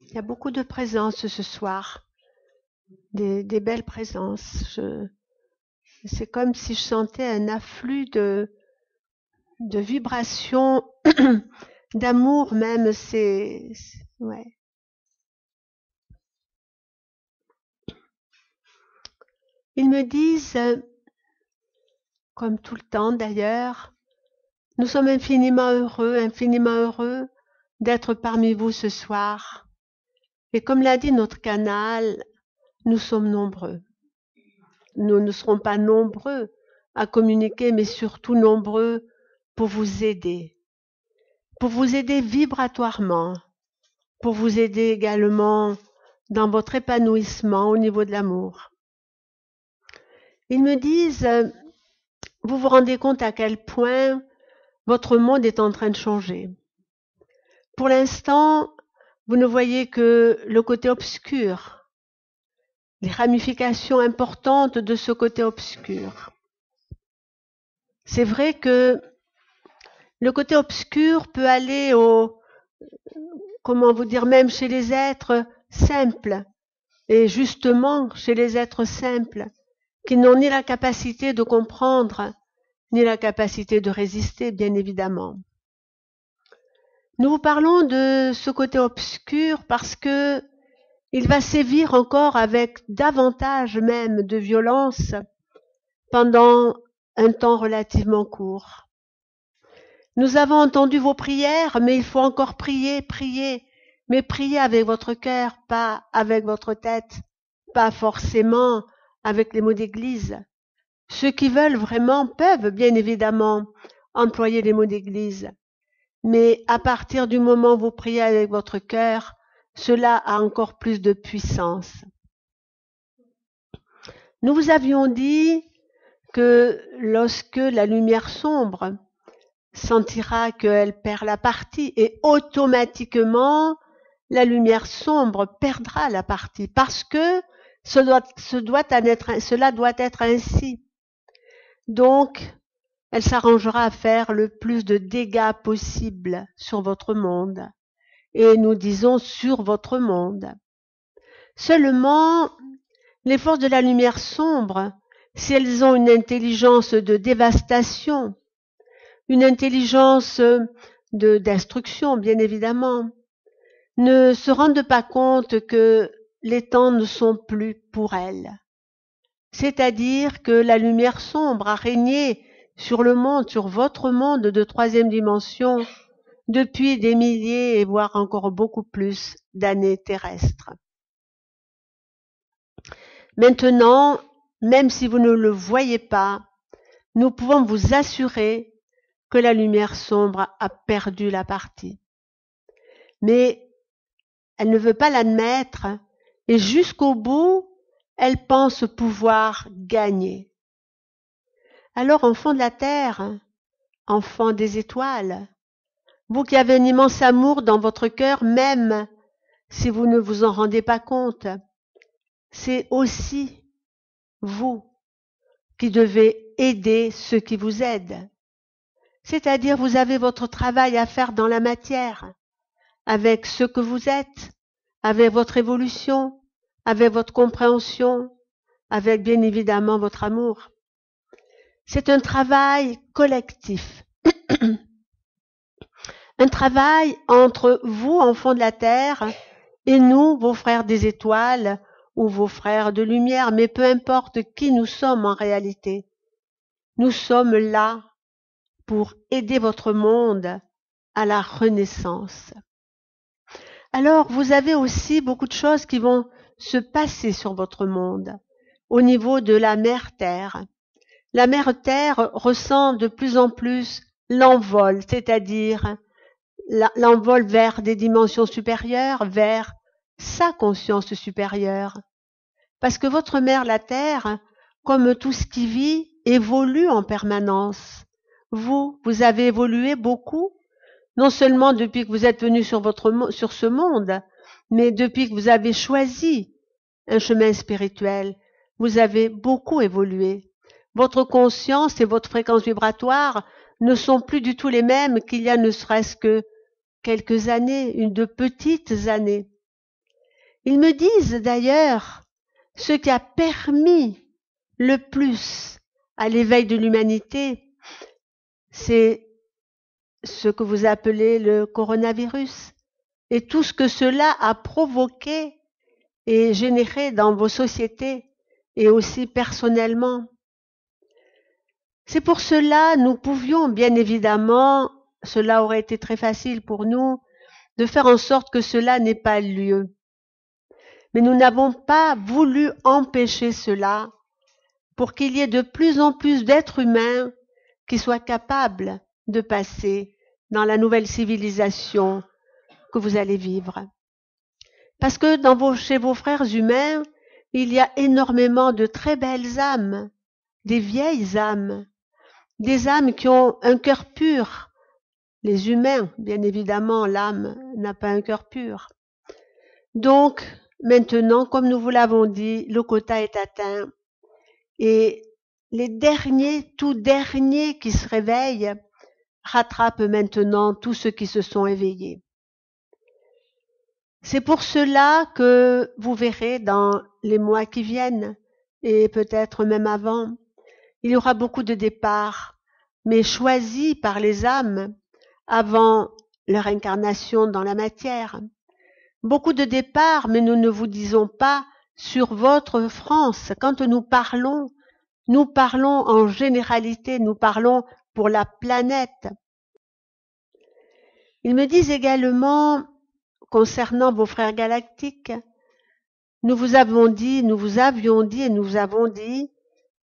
Il y a beaucoup de présences ce soir, des belles présences. C'est comme si je sentais un afflux de vibrations, d'amour même. Ouais. Ils me disent, comme tout le temps d'ailleurs, nous sommes infiniment heureux d'être parmi vous ce soir. Et comme l'a dit notre canal, nous sommes nombreux. Nous ne serons pas nombreux à communiquer, mais surtout nombreux pour vous aider vibratoirement, pour vous aider également dans votre épanouissement au niveau de l'amour. Ils me disent, vous vous rendez compte à quel point votre monde est en train de changer. Pour l'instant, vous ne voyez que le côté obscur, les ramifications importantes de ce côté obscur. C'est vrai que le côté obscur peut aller comment vous dire, même chez les êtres simples, et justement chez les êtres simples, qui n'ont ni la capacité de comprendre, ni la capacité de résister, bien évidemment. Nous vous parlons de ce côté obscur parce que il va sévir encore avec davantage même de violence pendant un temps relativement court. Nous avons entendu vos prières, mais il faut encore prier, mais priez avec votre cœur, pas avec votre tête, pas forcément avec les mots d'église. Ceux qui veulent vraiment peuvent bien évidemment employer les mots d'église, mais à partir du moment où vous priez avec votre cœur, cela a encore plus de puissance. Nous vous avions dit que lorsque la lumière sombre sentira qu'elle perd la partie, et automatiquement la lumière sombre perdra la partie, parce que cela doit être ainsi. Donc, elle s'arrangera à faire le plus de dégâts possible sur votre monde. Et nous disons sur votre monde. Seulement, les forces de la lumière sombre, si elles ont une intelligence de dévastation, une intelligence d'instruction, bien évidemment, ne se rendent pas compte que les temps ne sont plus pour elles. C'est-à-dire que la lumière sombre a régné sur le monde, sur votre monde de troisième dimension, depuis des milliers et voire encore beaucoup plus d'années terrestres. Maintenant, même si vous ne le voyez pas, nous pouvons vous assurer que la lumière sombre a perdu la partie. Mais elle ne veut pas l'admettre et jusqu'au bout, elle pense pouvoir gagner. Alors, enfants de la terre, enfants des étoiles, vous qui avez un immense amour dans votre cœur, même si vous ne vous en rendez pas compte, c'est aussi vous qui devez aider ceux qui vous aident. C'est-à-dire, vous avez votre travail à faire dans la matière, avec ce que vous êtes, avec votre évolution, avec votre compréhension, avec bien évidemment votre amour. C'est un travail collectif. Un travail entre vous, enfants de la terre, et nous, vos frères des étoiles, ou vos frères de lumière, mais peu importe qui nous sommes en réalité. Nous sommes là pour aider votre monde à la renaissance. Alors, vous avez aussi beaucoup de choses qui vont se passer sur votre monde, au niveau de la mère Terre. La mère Terre ressent de plus en plus l'envol, c'est-à-dire l'envol vers des dimensions supérieures, vers sa conscience supérieure. Parce que votre mère, la Terre, comme tout ce qui vit, évolue en permanence. Vous avez évolué beaucoup, non seulement depuis que vous êtes venu sur ce monde, mais depuis que vous avez choisi un chemin spirituel, vous avez beaucoup évolué. Votre conscience et votre fréquence vibratoire ne sont plus du tout les mêmes qu'il y a ne serait-ce que quelques années, de petites années. Ils me disent d'ailleurs, ce qui a permis le plus à l'éveil de l'humanité, c'est ce que vous appelez le coronavirus et tout ce que cela a provoqué et généré dans vos sociétés et aussi personnellement. C'est pour cela, nous pouvions bien évidemment, cela aurait été très facile pour nous, de faire en sorte que cela n'ait pas lieu. Mais nous n'avons pas voulu empêcher cela pour qu'il y ait de plus en plus d'êtres humains qui soient capables de passer dans la nouvelle civilisation que vous allez vivre. Parce que chez vos frères humains, il y a énormément de très belles âmes, des vieilles âmes, des âmes qui ont un cœur pur. Les humains, bien évidemment, l'âme n'a pas un cœur pur. Donc, maintenant, comme nous vous l'avons dit, le quota est atteint. Et les derniers, tout derniers qui se réveillent, rattrapent maintenant tous ceux qui se sont éveillés. C'est pour cela que vous verrez dans les mois qui viennent, et peut-être même avant, il y aura beaucoup de départs, mais choisis par les âmes avant leur incarnation dans la matière. Beaucoup de départs, mais nous ne vous disons pas sur votre France. Quand nous parlons en généralité, nous parlons pour la planète. Ils me disent également, concernant vos frères galactiques, nous vous avions dit et nous vous avons dit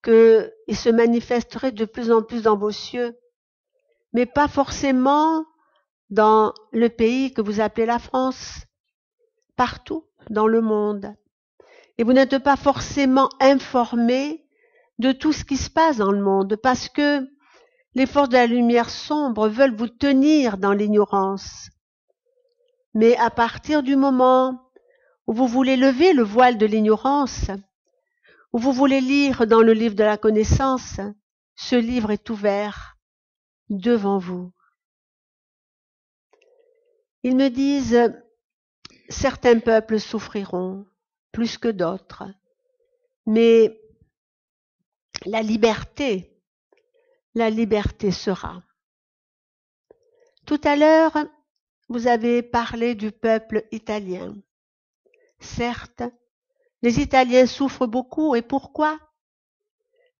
qu'ils se manifesteraient de plus en plus dans vos cieux, mais pas forcément dans le pays que vous appelez la France, partout dans le monde. Et vous n'êtes pas forcément informés de tout ce qui se passe dans le monde, parce que les forces de la lumière sombre veulent vous tenir dans l'ignorance. Mais à partir du moment où vous voulez lever le voile de l'ignorance, où vous voulez lire dans le livre de la connaissance, ce livre est ouvert devant vous. Ils me disent, certains peuples souffriront plus que d'autres, mais la liberté sera. Tout à l'heure, vous avez parlé du peuple italien. Certes, les Italiens souffrent beaucoup, et pourquoi?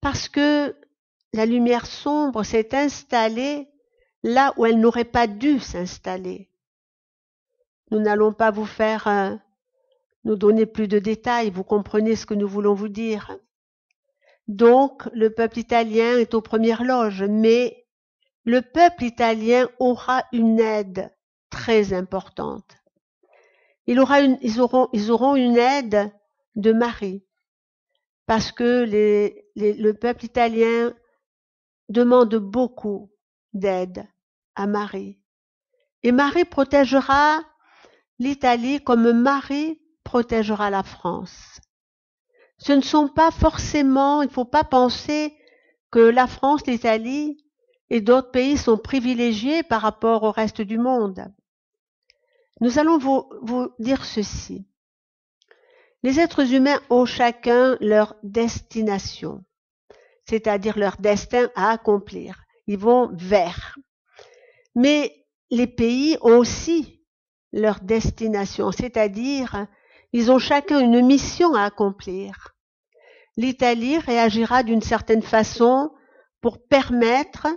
Parce que la lumière sombre s'est installée là où elle n'aurait pas dû s'installer. Nous n'allons pas vous faire nous donner plus de détails, vous comprenez ce que nous voulons vous dire. Donc, le peuple italien est aux premières loges, mais le peuple italien aura une aide très importante. Ils auront une aide de Marie, parce que le peuple italien demande beaucoup d'aide à Marie. Et Marie protégera l'Italie comme Marie protégera la France. Ce ne sont pas forcément, il ne faut pas penser que la France, l'Italie et d'autres pays sont privilégiés par rapport au reste du monde. Nous allons vous dire ceci. Les êtres humains ont chacun leur destination, c'est-à-dire leur destin à accomplir. Ils vont vers. Mais les pays ont aussi leur destination, c'est-à-dire ils ont chacun une mission à accomplir. L'Italie réagira d'une certaine façon pour permettre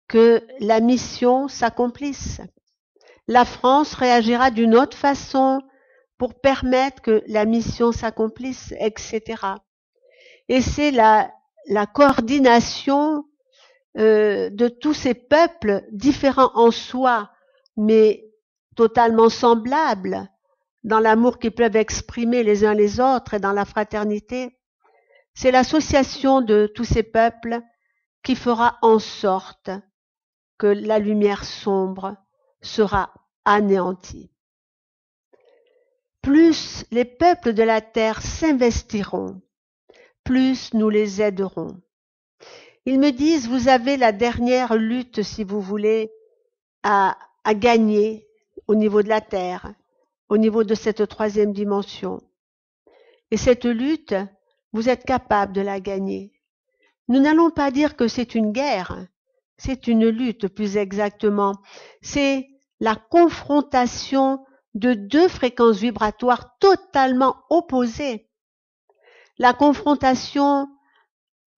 que la mission s'accomplisse. La France réagira d'une autre façon pour permettre que la mission s'accomplisse, etc. Et c'est la coordination de tous ces peuples différents en soi, mais totalement semblables, dans l'amour qu'ils peuvent exprimer les uns les autres et dans la fraternité. C'est l'association de tous ces peuples qui fera en sorte que la lumière sombre sera anéantie. Plus les peuples de la terre s'investiront, plus nous les aiderons. Ils me disent, vous avez la dernière lutte, si vous voulez, à gagner au niveau de la terre. au niveau de cette troisième dimension. Et cette lutte, vous êtes capable de la gagner. Nous n'allons pas dire que c'est une guerre, c'est une lutte plus exactement. C'est la confrontation de deux fréquences vibratoires totalement opposées. La confrontation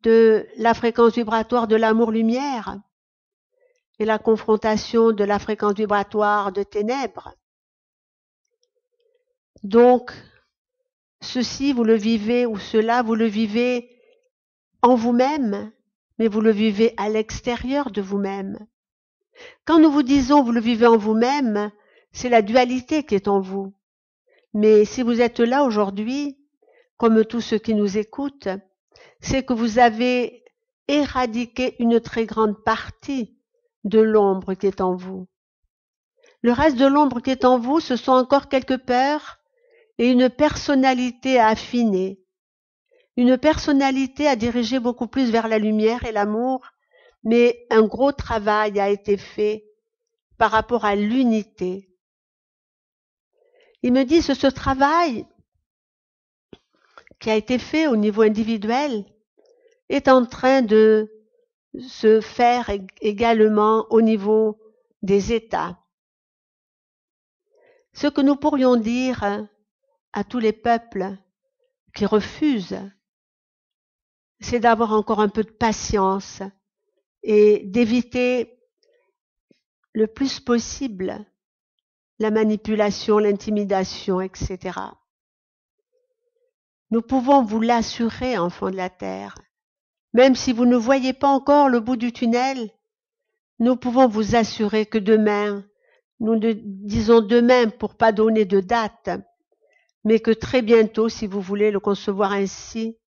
de la fréquence vibratoire de l'amour-lumière et la confrontation de la fréquence vibratoire de ténèbres. Donc, ceci, vous le vivez, ou cela, vous le vivez en vous-même, mais vous le vivez à l'extérieur de vous-même. Quand nous vous disons vous le vivez en vous-même, c'est la dualité qui est en vous. Mais si vous êtes là aujourd'hui, comme tous ceux qui nous écoutent, c'est que vous avez éradiqué une très grande partie de l'ombre qui est en vous. Le reste de l'ombre qui est en vous, ce sont encore quelques peurs et une personnalité à affiner, une personnalité à diriger beaucoup plus vers la lumière et l'amour, mais un gros travail a été fait par rapport à l'unité. Il me dit que ce travail qui a été fait au niveau individuel est en train de se faire également au niveau des États. Ce que nous pourrions dire à tous les peuples qui refusent, c'est d'avoir encore un peu de patience et d'éviter le plus possible la manipulation, l'intimidation, etc. Nous pouvons vous l'assurer, enfants de la terre, même si vous ne voyez pas encore le bout du tunnel, nous pouvons vous assurer que demain, nous disons demain pour pas donner de date, mais que très bientôt, si vous voulez le concevoir ainsi,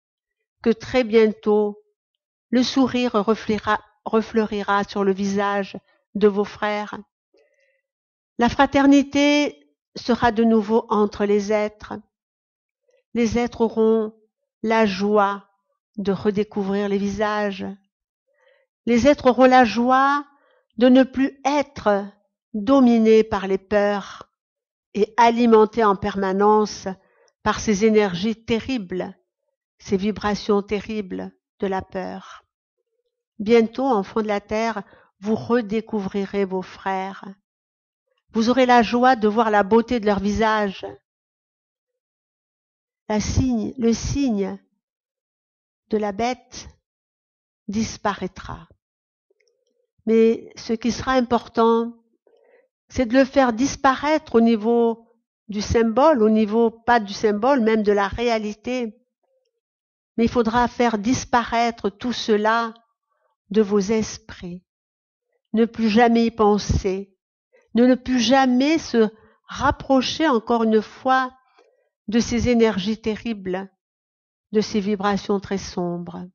que très bientôt, le sourire refleurira sur le visage de vos frères. La fraternité sera de nouveau entre les êtres. Les êtres auront la joie de redécouvrir les visages. Les êtres auront la joie de ne plus être dominés par les peurs et alimentés en permanence par ces énergies terribles, ces vibrations terribles de la peur. Bientôt, enfants de la terre, vous redécouvrirez vos frères. Vous aurez la joie de voir la beauté de leur visage. Le signe de la bête disparaîtra. Mais ce qui sera important, c'est de le faire disparaître au niveau du symbole, au niveau pas du symbole, même de la réalité. Mais il faudra faire disparaître tout cela de vos esprits. Ne plus jamais y penser. Ne plus jamais se rapprocher encore une fois de ces énergies terribles, de ces vibrations très sombres.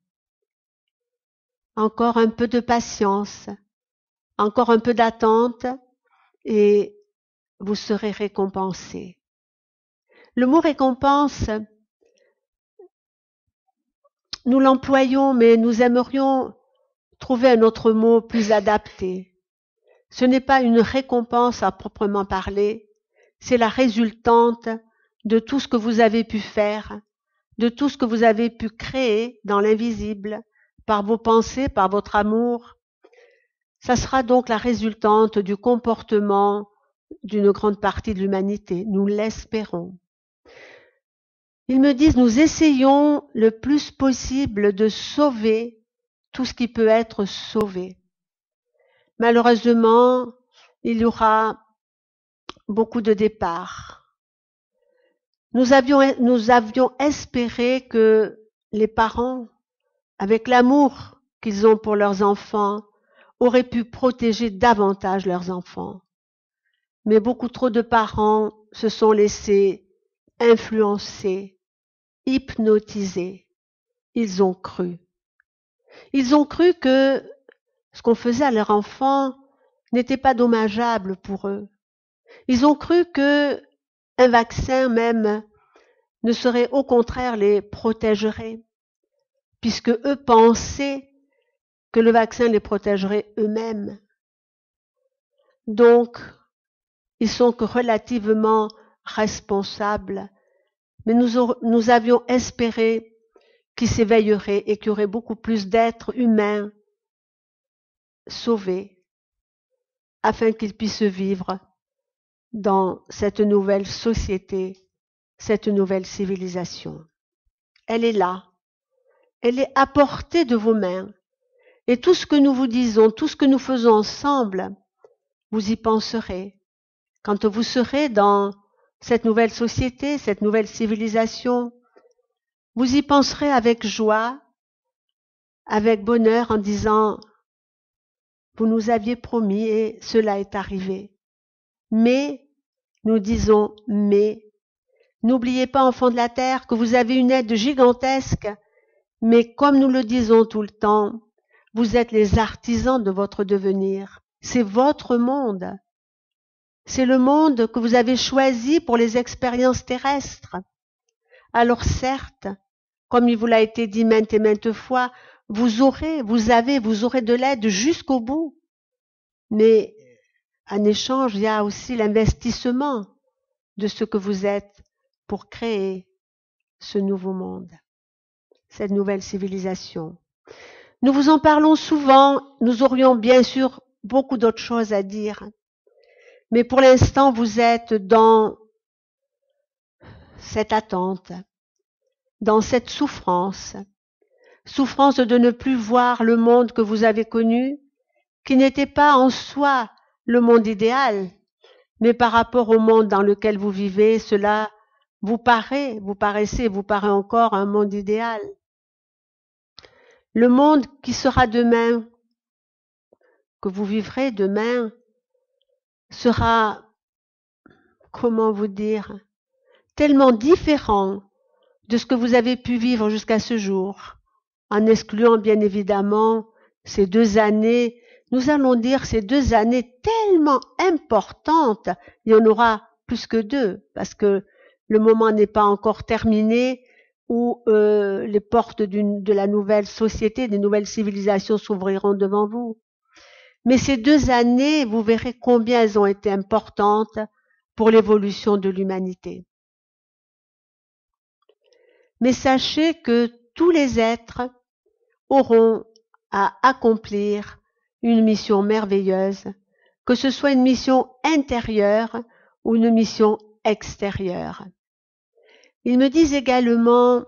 Encore un peu de patience, encore un peu d'attente et vous serez récompensés. Le mot récompense, nous l'employons, mais nous aimerions trouver un autre mot plus adapté. Ce n'est pas une récompense à proprement parler, c'est la résultante de tout ce que vous avez pu faire, de tout ce que vous avez pu créer dans l'invisible, par vos pensées, par votre amour. Ça sera donc la résultante du comportement d'une grande partie de l'humanité. Nous l'espérons. Ils me disent, nous essayons le plus possible de sauver tout ce qui peut être sauvé. Malheureusement, il y aura beaucoup de départs. Nous avions espéré que les parents, avec l'amour qu'ils ont pour leurs enfants, auraient pu protéger davantage leurs enfants. Mais beaucoup trop de parents se sont laissés influencer, hypnotiser. Ils ont cru. Ils ont cru que ce qu'on faisait à leurs enfants n'était pas dommageable pour eux. Ils ont cru que un vaccin même ne serait au contraire les protégerait, puisque eux pensaient que le vaccin les protégerait eux-mêmes. Donc, ils sont que relativement responsables, mais nous avions espéré qu'ils s'éveilleraient et qu'il y aurait beaucoup plus d'êtres humains sauvés afin qu'ils puissent vivre dans cette nouvelle société, cette nouvelle civilisation. Elle est là, elle est à portée de vos mains. Et tout ce que nous vous disons, tout ce que nous faisons ensemble, vous y penserez. Quand vous serez dans cette nouvelle société, cette nouvelle civilisation, vous y penserez avec joie, avec bonheur en disant « Vous nous aviez promis et cela est arrivé ». Mais, nous disons « mais ». N'oubliez pas, enfants de la terre, que vous avez une aide gigantesque, mais comme nous le disons tout le temps, vous êtes les artisans de votre devenir. C'est votre monde. C'est le monde que vous avez choisi pour les expériences terrestres. Alors certes, comme il vous l'a été dit maintes et maintes fois, vous aurez de l'aide jusqu'au bout. Mais en échange, il y a aussi l'investissement de ce que vous êtes pour créer ce nouveau monde, cette nouvelle civilisation. Nous vous en parlons souvent, nous aurions bien sûr beaucoup d'autres choses à dire, mais pour l'instant vous êtes dans cette attente, dans cette souffrance de ne plus voir le monde que vous avez connu, qui n'était pas en soi le monde idéal, mais par rapport au monde dans lequel vous vivez, cela vous paraît encore un monde idéal. Le monde qui sera demain, que vous vivrez demain, sera, comment vous dire, tellement différent de ce que vous avez pu vivre jusqu'à ce jour, en excluant bien évidemment ces 2 années, nous allons dire ces 2 années tellement importantes, il y en aura plus que 2, parce que le moment n'est pas encore terminé, où les portes de la nouvelle société, des nouvelles civilisations s'ouvriront devant vous. Mais ces 2 années, vous verrez combien elles ont été importantes pour l'évolution de l'humanité. Mais sachez que tous les êtres auront à accomplir une mission merveilleuse, que ce soit une mission intérieure ou une mission extérieure. Ils me disent également,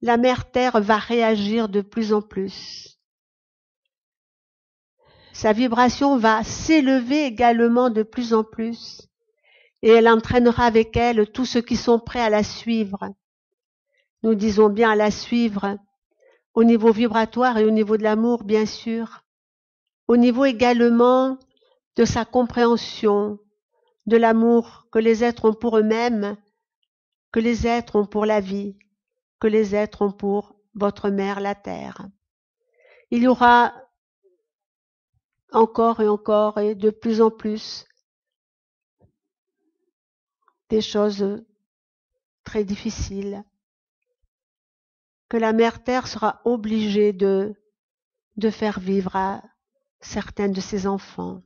la mère Terre va réagir de plus en plus. Sa vibration va s'élever également de plus en plus et elle entraînera avec elle tous ceux qui sont prêts à la suivre. Nous disons bien à la suivre au niveau vibratoire et au niveau de l'amour, bien sûr, au niveau également de sa compréhension, de l'amour que les êtres ont pour eux-mêmes, que les êtres ont pour la vie, que les êtres ont pour votre mère, la Terre. Il y aura encore et de plus en plus des choses très difficiles que la mère Terre sera obligée de faire vivre à certains de ses enfants.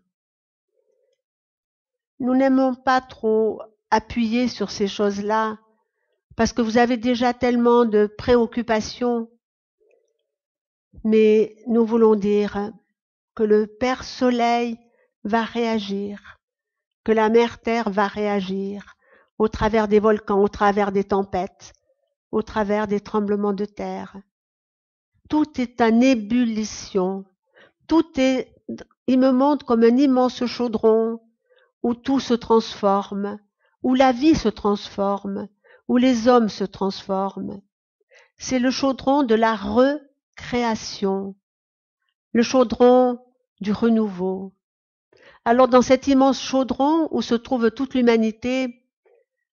Nous n'aimons pas trop appuyer sur ces choses-là parce que vous avez déjà tellement de préoccupations, mais nous voulons dire que le Père Soleil va réagir, que la Mère Terre va réagir au travers des volcans, au travers des tempêtes, au travers des tremblements de terre. Tout est en ébullition, il me montre comme un immense chaudron où tout se transforme, où la vie se transforme, où les hommes se transforment. C'est le chaudron de la recréation, le chaudron du renouveau. Alors dans cet immense chaudron où se trouve toute l'humanité,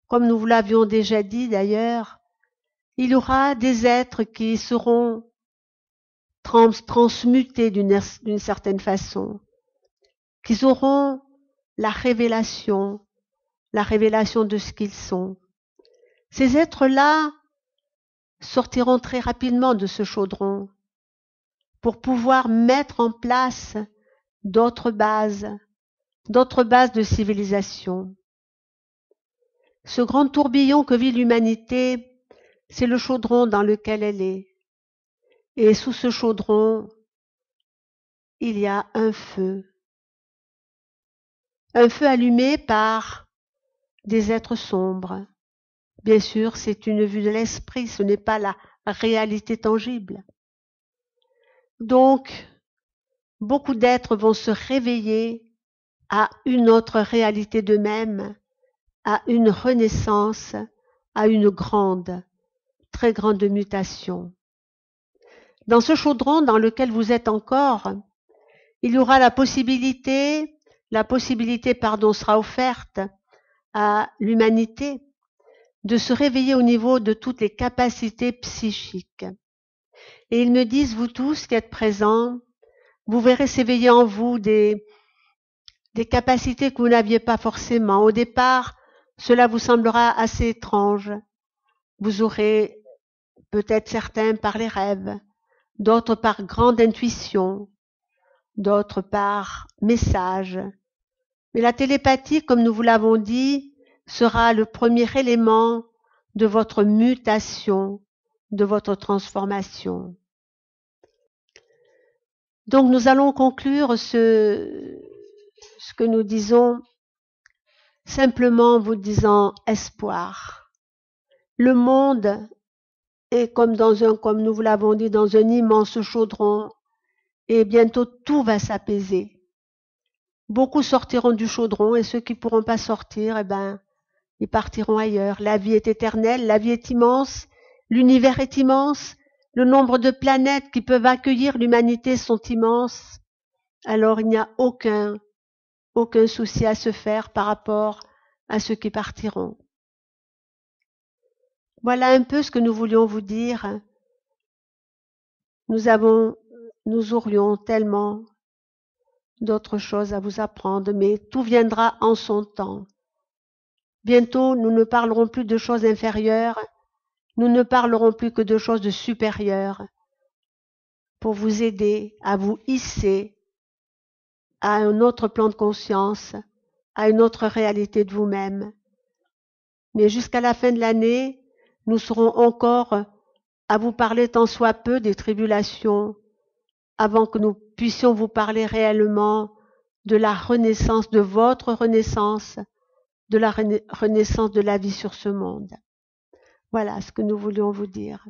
comme nous vous l'avions déjà dit d'ailleurs, il y aura des êtres qui seront transmutés d'une certaine façon, qui auront la révélation de ce qu'ils sont. Ces êtres-là sortiront très rapidement de ce chaudron pour pouvoir mettre en place d'autres bases de civilisation. Ce grand tourbillon que vit l'humanité, c'est le chaudron dans lequel elle est. Et sous ce chaudron, il y a un feu allumé par des êtres sombres. Bien sûr, c'est une vue de l'esprit, ce n'est pas la réalité tangible. Donc, beaucoup d'êtres vont se réveiller à une autre réalité d'eux-mêmes, à une renaissance, à une grande, très grande mutation. Dans ce chaudron dans lequel vous êtes encore, il y aura la possibilité sera offerte à l'humanité de se réveiller au niveau de toutes les capacités psychiques. Et ils me disent, vous tous qui êtes présents, vous verrez s'éveiller en vous des capacités que vous n'aviez pas forcément. Au départ, cela vous semblera assez étrange. Vous aurez peut-être certains par les rêves, d'autres par grande intuition, d'autres par message. Mais la télépathie, comme nous vous l'avons dit, sera le premier élément de votre mutation, de votre transformation. Donc nous allons conclure ce que nous disons simplement en vous disant espoir. Le monde est comme nous vous l'avons dit, dans un immense chaudron, et bientôt tout va s'apaiser. Beaucoup sortiront du chaudron et ceux qui ne pourront pas sortir, ils partiront ailleurs. La vie est éternelle, la vie est immense, l'univers est immense, le nombre de planètes qui peuvent accueillir l'humanité sont immenses. Alors il n'y a aucun souci à se faire par rapport à ceux qui partiront. Voilà un peu ce que nous voulions vous dire. Nous aurions tellement d'autres choses à vous apprendre, mais tout viendra en son temps. Bientôt, nous ne parlerons plus de choses inférieures, nous ne parlerons plus que de choses de supérieures, pour vous aider à vous hisser à un autre plan de conscience, à une autre réalité de vous-même. Mais jusqu'à la fin de l'année, nous serons encore à vous parler tant soit peu des tribulations, avant que nous puissions vous parler réellement de la renaissance, de votre renaissance, de la renaissance de la vie sur ce monde. Voilà ce que nous voulions vous dire.